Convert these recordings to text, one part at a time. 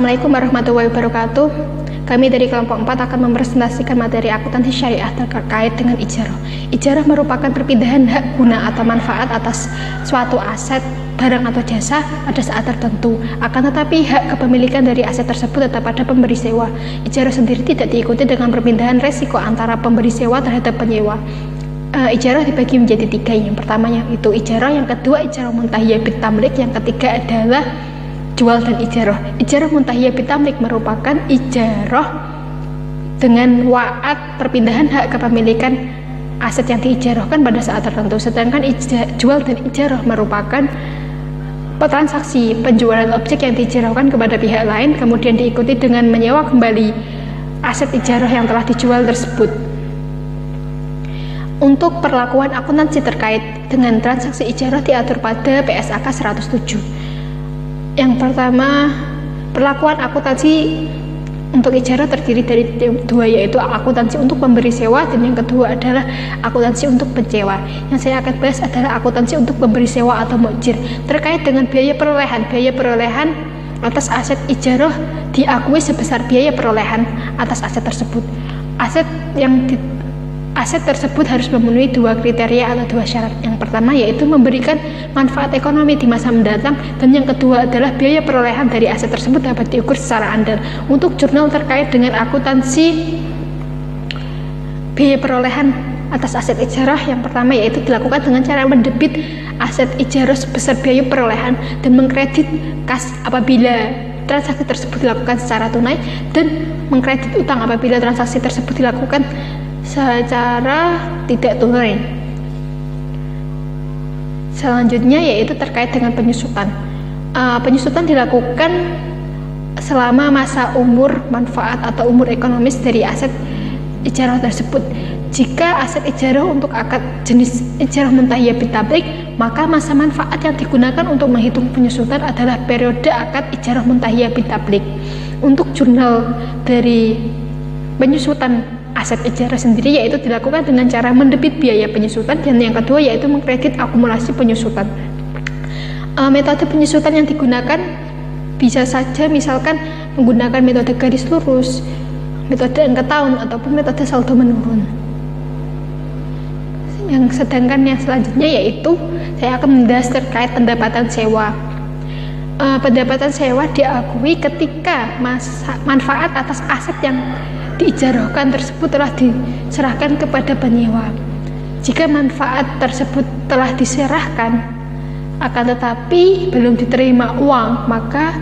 Assalamualaikum warahmatullahi wabarakatuh. Kami dari kelompok 4 akan mempresentasikan materi akuntansi syariah terkait dengan ijarah. Ijarah merupakan perpindahan hak guna atau manfaat atas suatu aset, barang atau jasa pada saat tertentu. Akan tetapi hak kepemilikan dari aset tersebut tetap pada pemberi sewa. Ijarah sendiri tidak diikuti dengan perpindahan resiko antara pemberi sewa terhadap penyewa. Ijarah dibagi menjadi 3. Yang pertamanya itu ijarah, yang kedua ijarah muntahiyah bitamlik, yang ketiga adalah jual dan ijarah. Ijarah muntahiyah bitamlik merupakan ijarah dengan wa'ad perpindahan hak kepemilikan aset yang diijarahkan pada saat tertentu. Sedangkan jual dan ijarah merupakan transaksi penjualan objek yang diijarahkan kepada pihak lain, kemudian diikuti dengan menyewa kembali aset ijarah yang telah dijual tersebut. Untuk perlakuan akuntansi terkait dengan transaksi ijarah diatur pada PSAK 107. Yang pertama, perlakuan akuntansi untuk ijarah terdiri dari 2, yaitu akuntansi untuk pemberi sewa, dan yang kedua adalah akuntansi untuk penyewa. Yang saya akan bahas adalah akuntansi untuk pemberi sewa atau mu'jir. Terkait dengan biaya perolehan atas aset ijarah diakui sebesar biaya perolehan atas aset tersebut. Aset tersebut harus memenuhi 2 kriteria atau 2 syarat. Yang pertama yaitu memberikan manfaat ekonomi di masa mendatang, dan yang kedua adalah biaya perolehan dari aset tersebut dapat diukur secara andal. Untuk jurnal terkait dengan akuntansi biaya perolehan atas aset ijarah, yang pertama yaitu dilakukan dengan cara mendebit aset ijarah sebesar biaya perolehan dan mengkredit kas apabila transaksi tersebut dilakukan secara tunai, dan mengkredit utang apabila transaksi tersebut dilakukan secara tidak tunai. Selanjutnya yaitu terkait dengan penyusutan. Penyusutan dilakukan selama masa umur manfaat atau umur ekonomis dari aset ijarah tersebut. Jika aset ijarah untuk akad jenis ijarah muntahiyah bitamlik, maka masa manfaat yang digunakan untuk menghitung penyusutan adalah periode akad ijarah muntahiyah bitamlik. Untuk jurnal dari penyusutan aset ijarah sendiri yaitu dilakukan dengan cara mendebit biaya penyusutan, dan yang kedua yaitu mengkredit akumulasi penyusutan. Metode penyusutan yang digunakan bisa saja misalkan menggunakan metode garis lurus, metode angka tahun, ataupun metode saldo menurun. Sedangkan yang selanjutnya yaitu saya akan membahas terkait pendapatan sewa. Pendapatan sewa diakui ketika manfaat atas aset yang diijarahkan tersebut telah diserahkan kepada penyewa. Jika manfaat tersebut telah diserahkan akan tetapi belum diterima uang, maka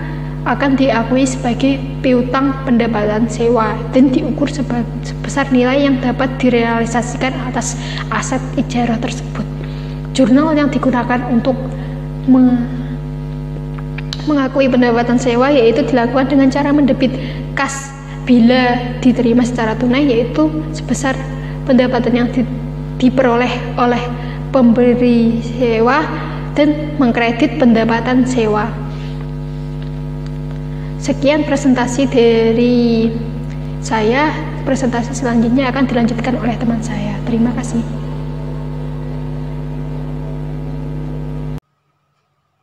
akan diakui sebagai piutang pendapatan sewa dan diukur sebesar nilai yang dapat direalisasikan atas aset ijarah tersebut. Jurnal yang digunakan untuk mengakui pendapatan sewa yaitu dilakukan dengan cara mendebit kas bila diterima secara tunai, yaitu sebesar pendapatan yang diperoleh oleh pemberi sewa, dan mengkredit pendapatan sewa. Sekian presentasi dari saya. Presentasi selanjutnya akan dilanjutkan oleh teman saya. Terima kasih.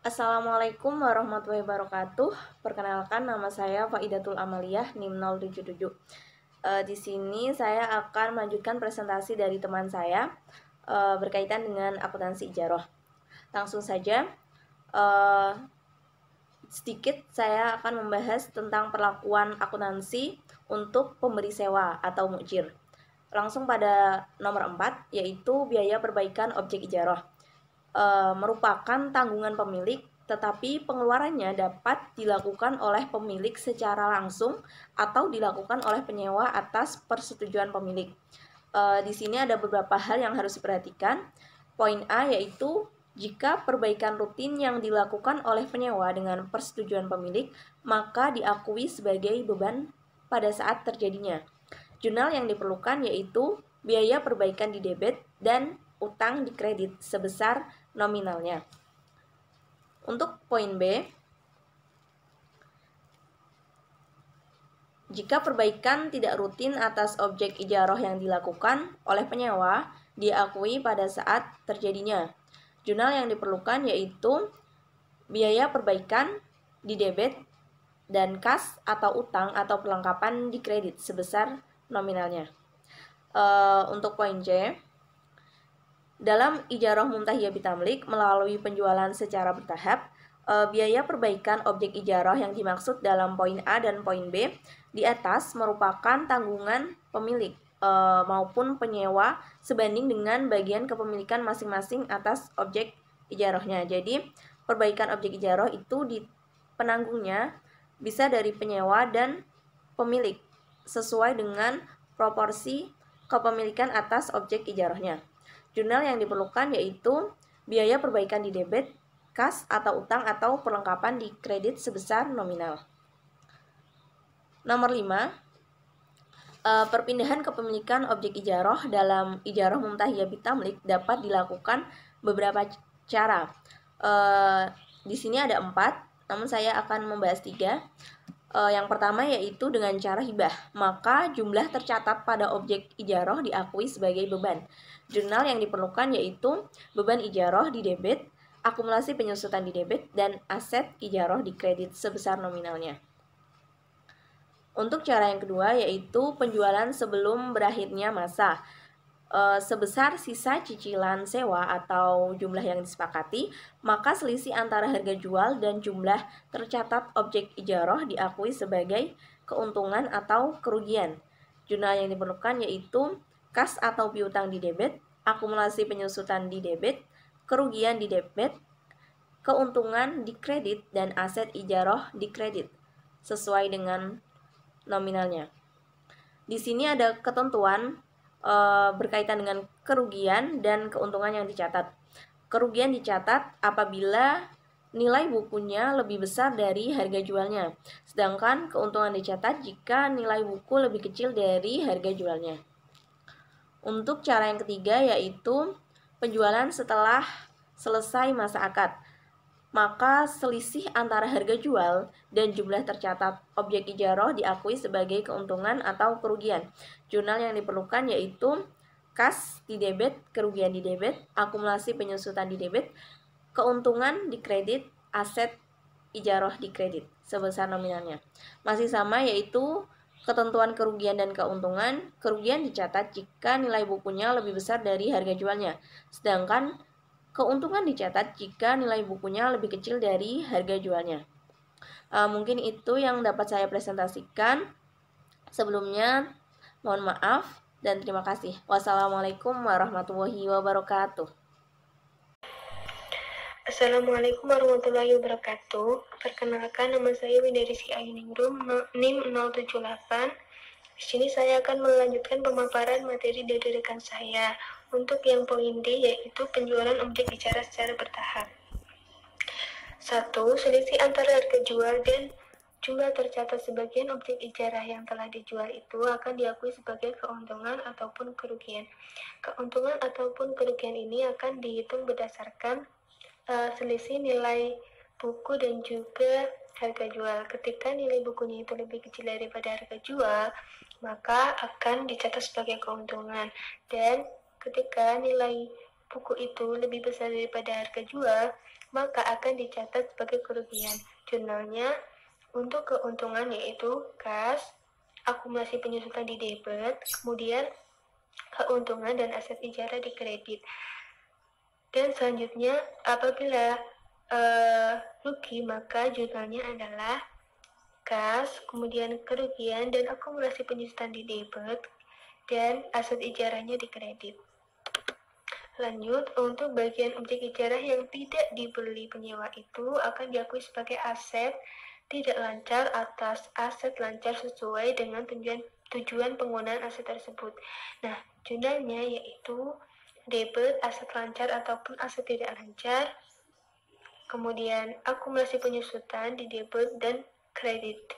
Assalamualaikum warahmatullahi wabarakatuh. Perkenalkan, nama saya Faidatul Amaliyah, NIM 077. Di sini saya akan melanjutkan presentasi dari teman saya berkaitan dengan akuntansi ijarah. Langsung saja, sedikit saya akan membahas tentang perlakuan akuntansi untuk pemberi sewa atau mu'jir. Langsung pada nomor 4, yaitu biaya perbaikan objek ijarah. Merupakan tanggungan pemilik, tetapi pengeluarannya dapat dilakukan oleh pemilik secara langsung atau dilakukan oleh penyewa atas persetujuan pemilik. Di sini ada beberapa hal yang harus diperhatikan. Poin A yaitu jika perbaikan rutin yang dilakukan oleh penyewa dengan persetujuan pemilik, maka diakui sebagai beban pada saat terjadinya. Jurnal yang diperlukan yaitu biaya perbaikan di debit dan utang di kredit sebesar nominalnya. Untuk poin B, jika perbaikan tidak rutin atas objek ijarah yang dilakukan oleh penyewa, diakui pada saat terjadinya. Jurnal yang diperlukan yaitu biaya perbaikan di debit dan kas atau utang atau perlengkapan dikredit sebesar nominalnya. Untuk poin C, dalam ijarah muntahiyah bitamlik melalui penjualan secara bertahap, biaya perbaikan objek ijarah yang dimaksud dalam poin A dan poin B di atas merupakan tanggungan pemilik maupun penyewa sebanding dengan bagian kepemilikan masing-masing atas objek ijarahnya. Jadi, perbaikan objek ijarah itu penanggungnya bisa dari penyewa dan pemilik sesuai dengan proporsi kepemilikan atas objek ijarahnya. Jurnal yang diperlukan yaitu biaya perbaikan di debit, kas atau utang atau perlengkapan di kredit sebesar nominal. Nomor 5, perpindahan kepemilikan objek ijarah dalam ijarah muntahiyah bitamlik dapat dilakukan beberapa cara. Di sini ada 4, namun saya akan membahas 3. Yang pertama yaitu dengan cara hibah, maka jumlah tercatat pada objek ijarah diakui sebagai beban. Jurnal yang diperlukan yaitu beban ijarah di debit, akumulasi penyusutan di debit, dan aset ijarah di kredit sebesar nominalnya. Untuk cara yang kedua yaitu penjualan sebelum berakhirnya masa, sebesar sisa cicilan sewa atau jumlah yang disepakati, maka selisih antara harga jual dan jumlah tercatat objek ijarah diakui sebagai keuntungan atau kerugian. Jurnal yang diperlukan yaitu kas atau piutang di debit, akumulasi penyusutan di debit, kerugian di debit, keuntungan di kredit, dan aset ijarah di kredit sesuai dengan nominalnya. Di sini ada ketentuan berkaitan dengan kerugian dan keuntungan yang dicatat. Kerugian dicatat apabila nilai bukunya lebih besar dari harga jualnya, sedangkan keuntungan dicatat jika nilai buku lebih kecil dari harga jualnya. Untuk cara yang ketiga yaitu penjualan setelah selesai masa akad, maka selisih antara harga jual dan jumlah tercatat objek ijarah diakui sebagai keuntungan atau kerugian. Jurnal yang diperlukan yaitu kas di debit, kerugian di debit, akumulasi penyusutan di debit, keuntungan di kredit, aset ijarah di kredit sebesar nominalnya. Masih sama yaitu ketentuan kerugian dan keuntungan. Kerugian dicatat jika nilai bukunya lebih besar dari harga jualnya, sedangkan keuntungan dicatat jika nilai bukunya lebih kecil dari harga jualnya. Mungkin itu yang dapat saya presentasikan. Sebelumnya, mohon maaf dan terima kasih. Wassalamualaikum warahmatullahi wabarakatuh. Assalamualaikum warahmatullahi wabarakatuh. Perkenalkan, nama saya Winda Rizky Ayuningrum, NIM 078. Di sini saya akan melanjutkan pemaparan materi dari rekan saya. Untuk yang poin D yaitu penjualan objek ijarah secara bertahap. 1. Selisih antara harga jual dan jumlah tercatat sebagian objek ijarah yang telah dijual itu akan diakui sebagai keuntungan ataupun kerugian. Keuntungan ataupun kerugian ini akan dihitung berdasarkan selisih nilai buku dan juga harga jual. Ketika nilai bukunya itu lebih kecil daripada harga jual, maka akan dicatat sebagai keuntungan. Dan ketika nilai buku itu lebih besar daripada harga jual, maka akan dicatat sebagai kerugian. Jurnalnya untuk keuntungan yaitu kas, akumulasi penyusutan di debit, kemudian keuntungan dan aset ijarah di kredit. Dan selanjutnya apabila rugi, maka jurnalnya adalah kas, kemudian kerugian dan akumulasi penyusutan di debit, dan aset ijarahnya di kredit. Lanjut, untuk bagian objek ijarah yang tidak dibeli penyewa itu akan diakui sebagai aset tidak lancar atas aset lancar sesuai dengan tujuan penggunaan aset tersebut. Nah, jurnalnya yaitu debit, aset lancar ataupun aset tidak lancar, kemudian akumulasi penyusutan di debit, dan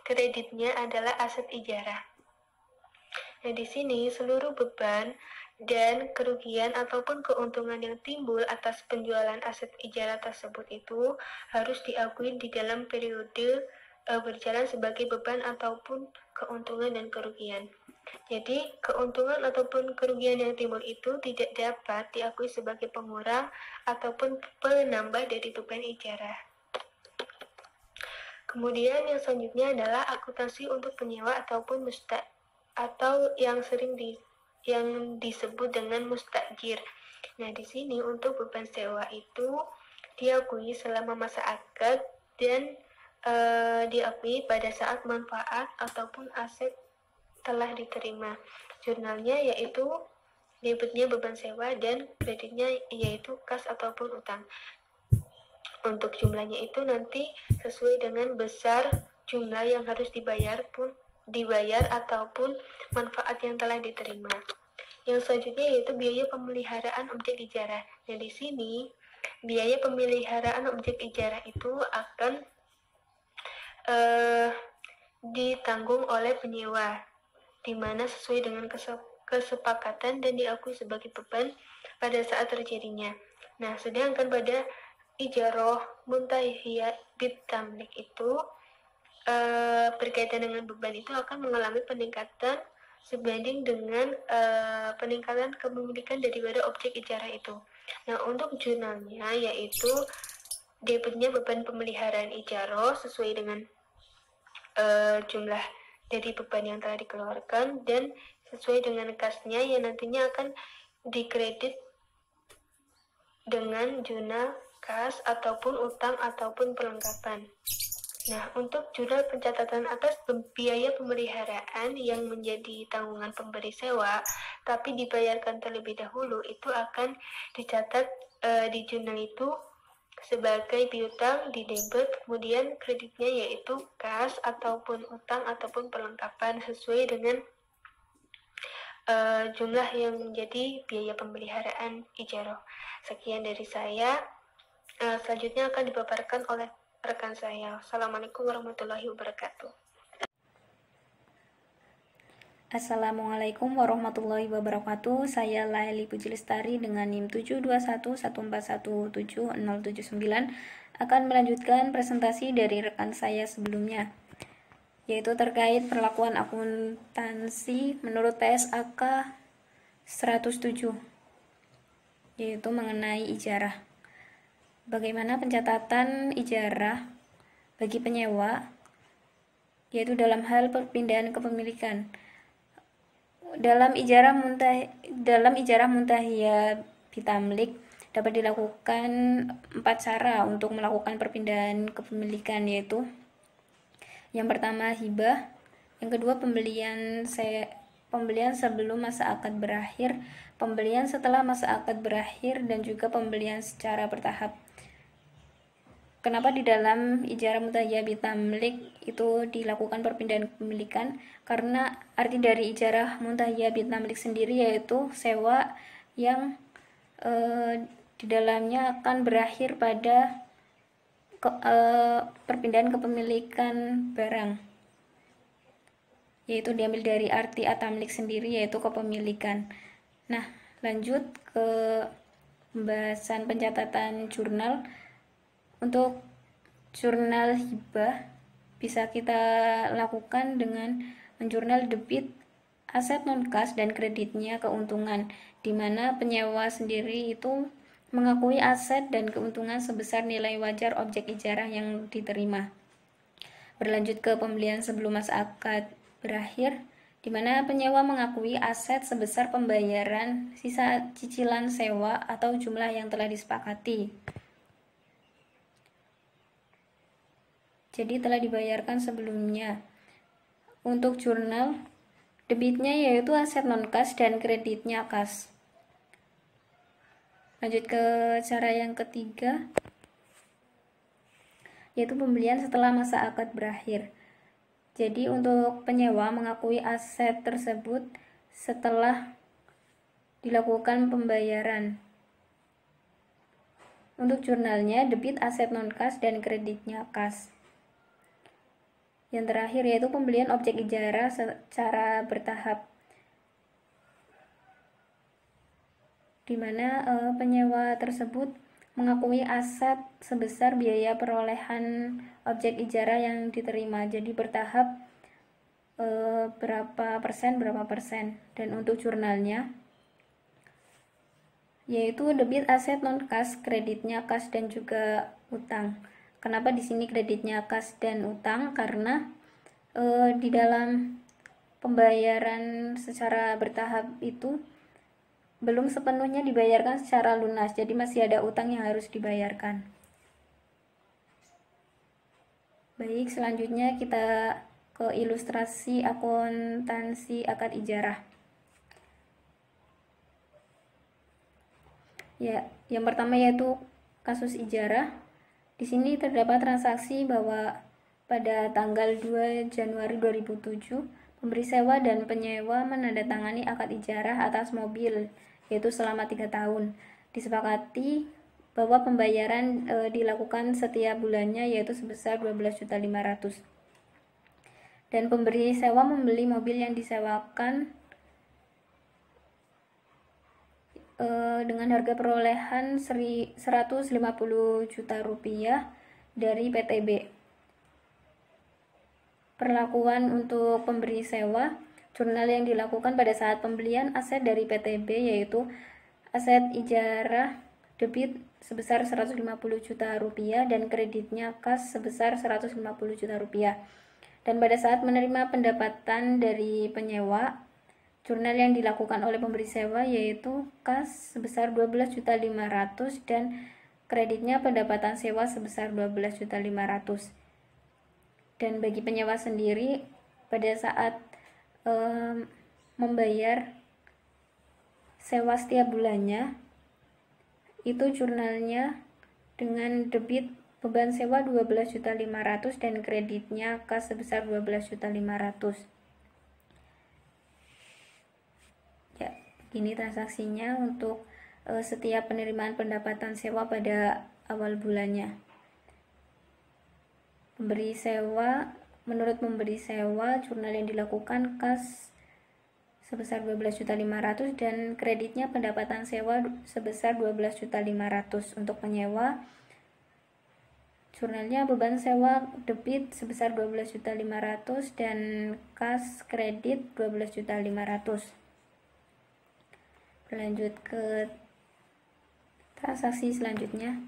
kreditnya adalah aset ijarah. Nah, di sini seluruh beban dan kerugian ataupun keuntungan yang timbul atas penjualan aset ijarah tersebut itu harus diakui di dalam periode berjalan sebagai beban ataupun keuntungan dan kerugian. Jadi, keuntungan ataupun kerugian yang timbul itu tidak dapat diakui sebagai pengurang ataupun penambah dari beban ijarah. Kemudian yang selanjutnya adalah akuntansi untuk penyewa ataupun atau yang yang disebut dengan mustajir. Nah, di sini untuk beban sewa itu diakui selama masa akad dan diakui pada saat manfaat ataupun aset telah diterima. Jurnalnya yaitu debitnya beban sewa dan kreditnya yaitu kas ataupun utang. Untuk jumlahnya itu nanti sesuai dengan besar jumlah yang harus dibayar ataupun manfaat yang telah diterima. Yang selanjutnya yaitu biaya pemeliharaan objek ijarah. Nah, di sini biaya pemeliharaan objek ijarah itu akan ditanggung oleh penyewa, di mana sesuai dengan kesepakatan dan diakui sebagai beban pada saat terjadinya. Nah, sedangkan pada ijaroh muntahiyah bitamlik itu berkaitan dengan beban itu akan mengalami peningkatan sebanding dengan peningkatan kepemilikan daripada objek ijarah itu. Nah, untuk jurnalnya yaitu debitnya beban pemeliharaan ijaroh sesuai dengan jumlah dari beban yang telah dikeluarkan dan sesuai dengan kasnya yang nantinya akan dikredit dengan jurnal kas ataupun utang ataupun perlengkapan. Nah, untuk jurnal pencatatan atas biaya pemeliharaan yang menjadi tanggungan pemberi sewa tapi dibayarkan terlebih dahulu itu akan dicatat di jurnal itu sebagai piutang di debit, kemudian kreditnya yaitu kas ataupun utang ataupun perlengkapan sesuai dengan jumlah yang menjadi biaya pemeliharaan ijarah. Sekian dari saya. Selanjutnya akan dipaparkan oleh rekan saya. Assalamualaikum warahmatullahi wabarakatuh. Assalamualaikum warahmatullahi wabarakatuh. Saya Laili Puji Lestari dengan NIM 72114170079 akan melanjutkan presentasi dari rekan saya sebelumnya, yaitu terkait perlakuan akuntansi menurut TSAK 107, yaitu mengenai ijarah. Bagaimana pencatatan ijarah bagi penyewa, yaitu dalam hal perpindahan kepemilikan. Dalam ijarah muntahiyah bitamlik dapat dilakukan 4 cara untuk melakukan perpindahan kepemilikan, yaitu yang pertama hibah, yang kedua pembelian sebelum masa akad berakhir, pembelian setelah masa akad berakhir, dan juga pembelian secara bertahap. Kenapa di dalam ijarah muntahiyah bitamlik itu dilakukan perpindahan kepemilikan? Karena arti dari ijarah muntahiyah bitamlik sendiri yaitu sewa yang di dalamnya akan berakhir pada perpindahan kepemilikan barang, yaitu diambil dari arti atamlik sendiri yaitu kepemilikan. Nah, lanjut ke pembahasan pencatatan jurnal. Untuk jurnal hibah bisa kita lakukan dengan menjurnal debit aset non-kas dan kreditnya keuntungan, di mana penyewa sendiri itu mengakui aset dan keuntungan sebesar nilai wajar objek ijarah yang diterima. Berlanjut ke pembelian sebelum masa akad berakhir, di mana penyewa mengakui aset sebesar pembayaran sisa cicilan sewa atau jumlah yang telah disepakati. Jadi telah dibayarkan sebelumnya. Untuk jurnal, debitnya yaitu aset non-kas dan kreditnya kas. Lanjut ke cara yang ketiga, yaitu pembelian setelah masa akad berakhir. Jadi untuk penyewa mengakui aset tersebut setelah dilakukan pembayaran. Untuk jurnalnya, debit aset non-kas dan kreditnya kas. Yang terakhir yaitu pembelian objek ijarah secara bertahap, di mana penyewa tersebut mengakui aset sebesar biaya perolehan objek ijarah yang diterima. Jadi bertahap berapa persen. Dan untuk jurnalnya yaitu debit aset non kas, kreditnya kas, dan juga utang. Kenapa di sini kreditnya kas dan utang? Karena di dalam pembayaran secara bertahap itu belum sepenuhnya dibayarkan secara lunas, jadi masih ada utang yang harus dibayarkan. Baik, selanjutnya kita ke ilustrasi akuntansi akad ijarah. Ya, yang pertama yaitu kasus ijarah. Di sini terdapat transaksi bahwa pada tanggal 2 Januari 2007, pemberi sewa dan penyewa menandatangani akad ijarah atas mobil, yaitu selama 3 tahun. Disepakati bahwa pembayaran dilakukan setiap bulannya, yaitu sebesar 12.500.000. Dan pemberi sewa membeli mobil yang disewakan dengan harga perolehan 150 juta rupiah dari PTB. Perlakuan untuk pemberi sewa, jurnal yang dilakukan pada saat pembelian aset dari PTB yaitu aset ijarah debit sebesar 150 juta rupiah dan kreditnya kas sebesar 150 juta rupiah. Dan pada saat menerima pendapatan dari penyewa, jurnal yang dilakukan oleh pemberi sewa yaitu kas sebesar 12.500.000 dan kreditnya pendapatan sewa sebesar 12.500.000. Dan bagi penyewa sendiri, pada saat membayar sewa setiap bulannya, itu jurnalnya dengan debit beban sewa 12.500.000 dan kreditnya kas sebesar 12.500.000. Ya, ini transaksinya untuk setiap penerimaan pendapatan sewa pada awal bulannya. Menurut pemberi sewa, jurnal yang dilakukan kas sebesar 12.500.000 dan kreditnya pendapatan sewa sebesar 12.500.000. Untuk penyewa, jurnalnya beban sewa debit sebesar 12.500.000 dan kas kredit 12.500.000. Berlanjut ke transaksi selanjutnya.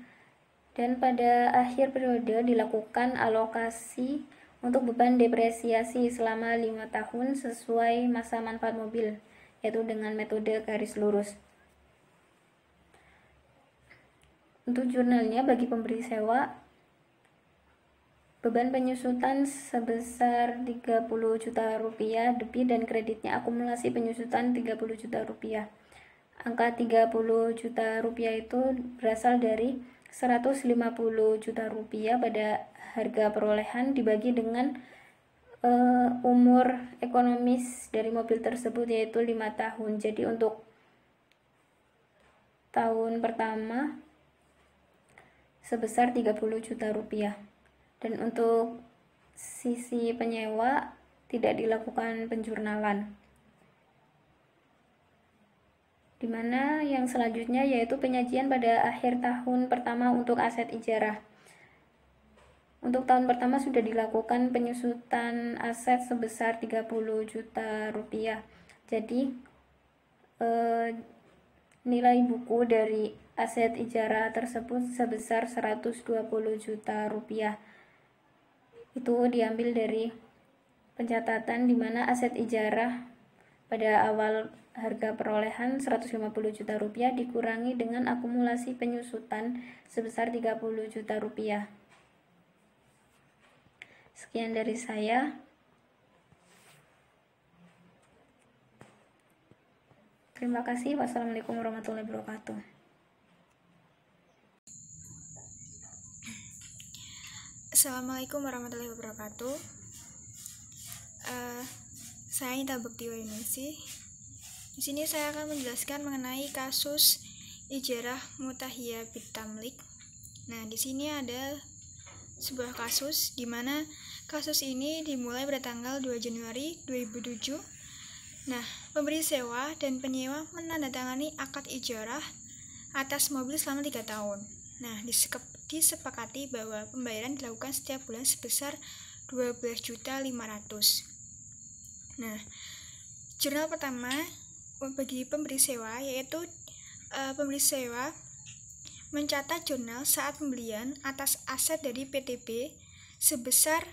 Dan pada akhir periode dilakukan alokasi untuk beban depresiasi selama 5 tahun sesuai masa manfaat mobil, yaitu dengan metode garis lurus. Untuk jurnalnya bagi pemberi sewa, beban penyusutan sebesar 30 juta rupiah debit dan kreditnya akumulasi penyusutan 30 juta rupiah. Angka 30 juta rupiah itu berasal dari 150 juta rupiah pada harga perolehan dibagi dengan umur ekonomis dari mobil tersebut yaitu 5 tahun. Jadi untuk tahun pertama sebesar 30 juta rupiah. Dan untuk sisi penyewa tidak dilakukan penjurnalan. Dimana yang selanjutnya yaitu penyajian pada akhir tahun pertama untuk aset ijarah. Untuk tahun pertama sudah dilakukan penyusutan aset sebesar 30 juta rupiah. Jadi nilai buku dari aset ijarah tersebut sebesar 120 juta rupiah. Itu diambil dari pencatatan di mana aset ijarah pada awal harga perolehan 150 juta rupiah dikurangi dengan akumulasi penyusutan sebesar 30 juta rupiah. Sekian dari saya. Terima kasih. Wassalamualaikum warahmatullahi wabarakatuh. Assalamualaikum warahmatullahi wabarakatuh. Saya Nita Bekti Wainingsih. Di sini saya akan menjelaskan mengenai kasus ijarah mutahiyah bitamlik. Nah, di sini ada sebuah kasus di mana kasus ini dimulai pada tanggal 2 Januari 2007. Nah, pemberi sewa dan penyewa menandatangani akad ijarah atas mobil selama 3 tahun. Nah, disepakati bahwa pembayaran dilakukan setiap bulan sebesar 12.500.000. Nah, jurnal pertama bagi pemberi sewa yaitu pemberi sewa mencatat jurnal saat pembelian atas aset dari PTB sebesar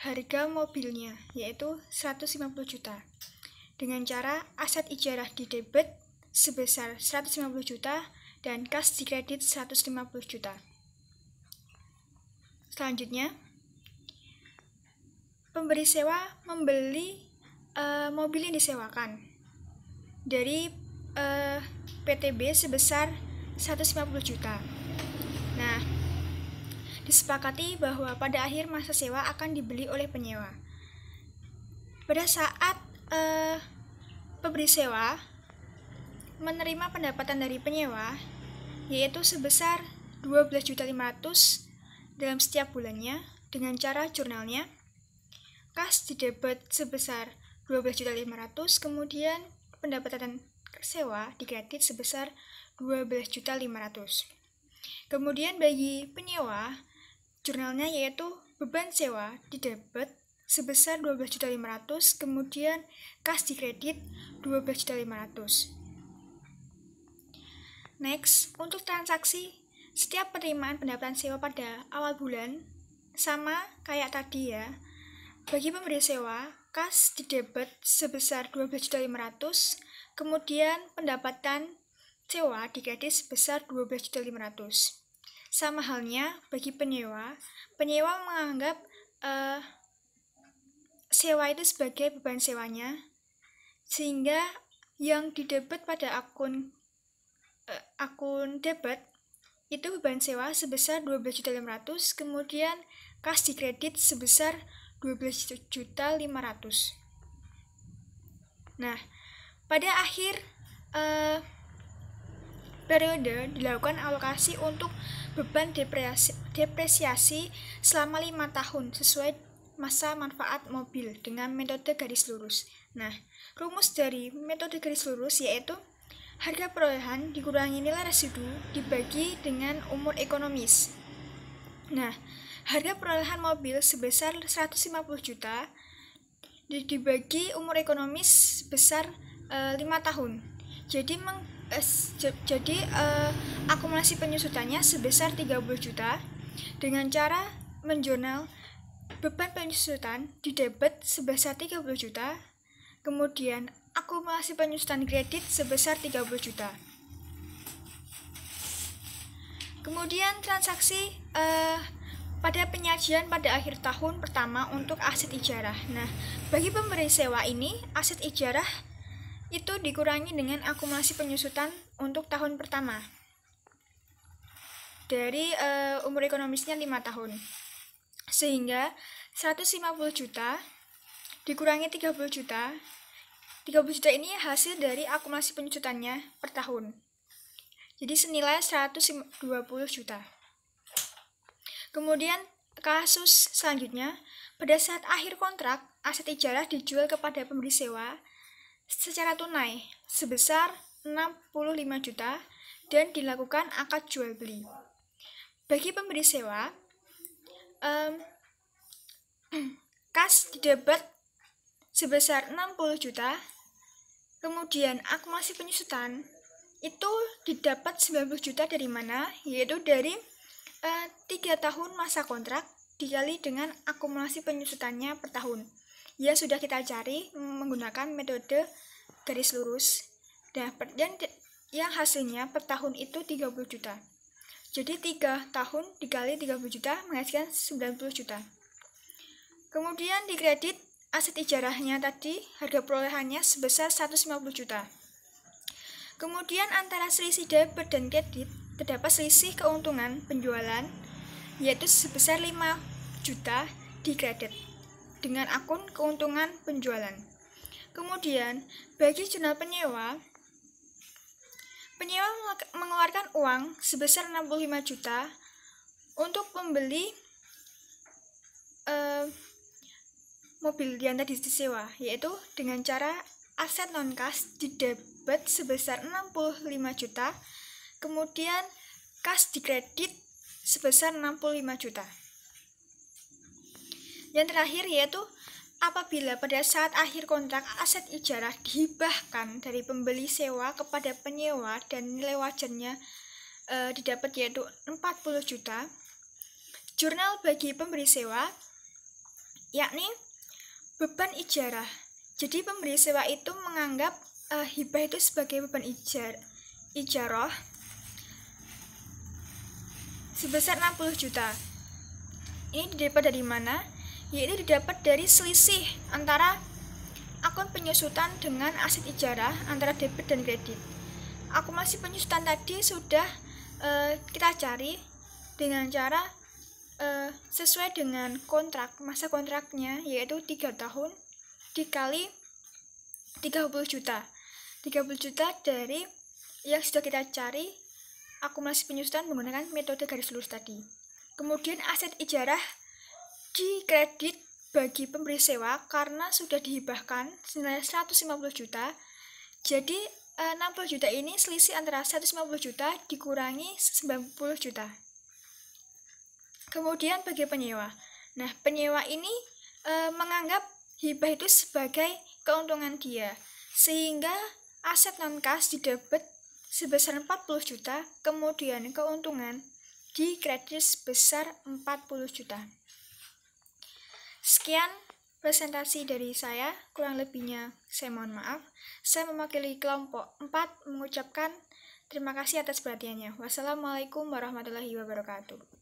harga mobilnya, yaitu 150 juta. Dengan cara aset ijarah didebit sebesar 150 juta dan kas dikredit 150 juta. Selanjutnya, pemberi sewa membeli mobil yang disewakan dari PTB sebesar 150 juta. Nah, disepakati bahwa pada akhir masa sewa akan dibeli oleh penyewa. Pada saat pemberi sewa menerima pendapatan dari penyewa, yaitu sebesar 12.500.000 dalam setiap bulannya dengan cara jurnalnya, kas didebit sebesar 12.500.000, kemudian pendapatan sewa dikredit sebesar 12.500.000. Kemudian bagi penyewa, jurnalnya yaitu beban sewa didebit sebesar 12.500.000, kemudian kas dikredit 12.500.000. Next, untuk transaksi setiap penerimaan pendapatan sewa pada awal bulan sama kayak tadi ya. Bagi pemberi sewa, kas didebit sebesar 12.500.000, kemudian pendapatan sewa dikredit sebesar 12.500.000. Sama halnya bagi penyewa menganggap sewa itu sebagai beban sewanya, sehingga yang didebit pada akun debit itu beban sewa sebesar 12.500.000, kemudian kas dikredit sebesar 12.500.000. Nah, pada akhir periode dilakukan alokasi untuk beban depresiasi selama 5 tahun sesuai masa manfaat mobil dengan metode garis lurus. Nah, rumus dari metode garis lurus yaitu harga perolehan dikurangi nilai residu dibagi dengan umur ekonomis. Nah, harga perolehan mobil sebesar 150 juta dibagi umur ekonomis sebesar 5 tahun. Jadi akumulasi penyusutannya sebesar 30 juta dengan cara menjurnal beban penyusutan didebit sebesar 30 juta, kemudian akumulasi penyusutan kredit sebesar 30 juta. Kemudian transaksi pada penyajian pada akhir tahun pertama untuk aset ijarah. Nah, bagi pemberi sewa ini, aset ijarah itu dikurangi dengan akumulasi penyusutan untuk tahun pertama. Dari umur ekonomisnya 5 tahun. Sehingga 150 juta dikurangi 30 juta. 30 juta ini hasil dari akumulasi penyusutannya per tahun. Jadi senilai 120 juta. Kemudian kasus selanjutnya, pada saat akhir kontrak, aset ijarah dijual kepada pemberi sewa secara tunai sebesar 65 juta dan dilakukan akad jual beli. Bagi pemberi sewa, kas didebit sebesar 60 juta, kemudian akumulasi penyusutan itu didapat 90 juta dari mana? Yaitu dari 3 tahun masa kontrak dikali dengan akumulasi penyusutannya per tahun. Ya, sudah kita cari menggunakan metode garis lurus. Dan yang hasilnya per tahun itu 30 juta. Jadi 3 tahun dikali 30 juta menghasilkan 90 juta. Kemudian dikredit aset ijarahnya tadi, harga perolehannya sebesar 150 juta. Kemudian antara selisih debit dan kredit terdapat selisih keuntungan penjualan, yaitu sebesar 5 juta dikredit dengan akun keuntungan penjualan. Kemudian, bagi jurnal penyewa mengeluarkan uang sebesar 65 juta untuk membeli mobil yang tadi disewa, yaitu dengan cara aset non-kas didebit sebesar 65 juta, kemudian kas dikredit sebesar 65 juta. Yang terakhir yaitu apabila pada saat akhir kontrak aset ijarah dihibahkan dari pembeli sewa kepada penyewa dan nilai wajarnya didapat yaitu 40 juta. Jurnal bagi pemberi sewa, yakni beban ijarah. Jadi pemberi sewa itu menganggap hibah itu sebagai beban ijarah sebesar 60 juta. Ini didapat dari mana? Yaitu didapat dari selisih antara akun penyusutan dengan aset ijarah antara debit dan kredit. Akumulasi penyusutan tadi sudah kita cari dengan cara sesuai dengan kontrak, masa kontraknya yaitu 3 tahun dikali 30 juta. 30 juta dari yang sudah kita cari akumulasi penyusutan menggunakan metode garis lurus tadi. Kemudian aset ijarah dikredit bagi pemberi sewa karena sudah dihibahkan senilai 150 juta. Jadi 60 juta ini selisih antara 150 juta dikurangi 90 juta. Kemudian bagi penyewa. Nah, penyewa ini menganggap hibah itu sebagai keuntungan dia. Sehingga aset non-kas didapat sebesar 40 juta, kemudian keuntungan dikredit sebesar 40 juta. Sekian presentasi dari saya, kurang lebihnya saya mohon maaf. Saya mewakili kelompok 4 mengucapkan terima kasih atas perhatiannya. Wassalamualaikum warahmatullahi wabarakatuh.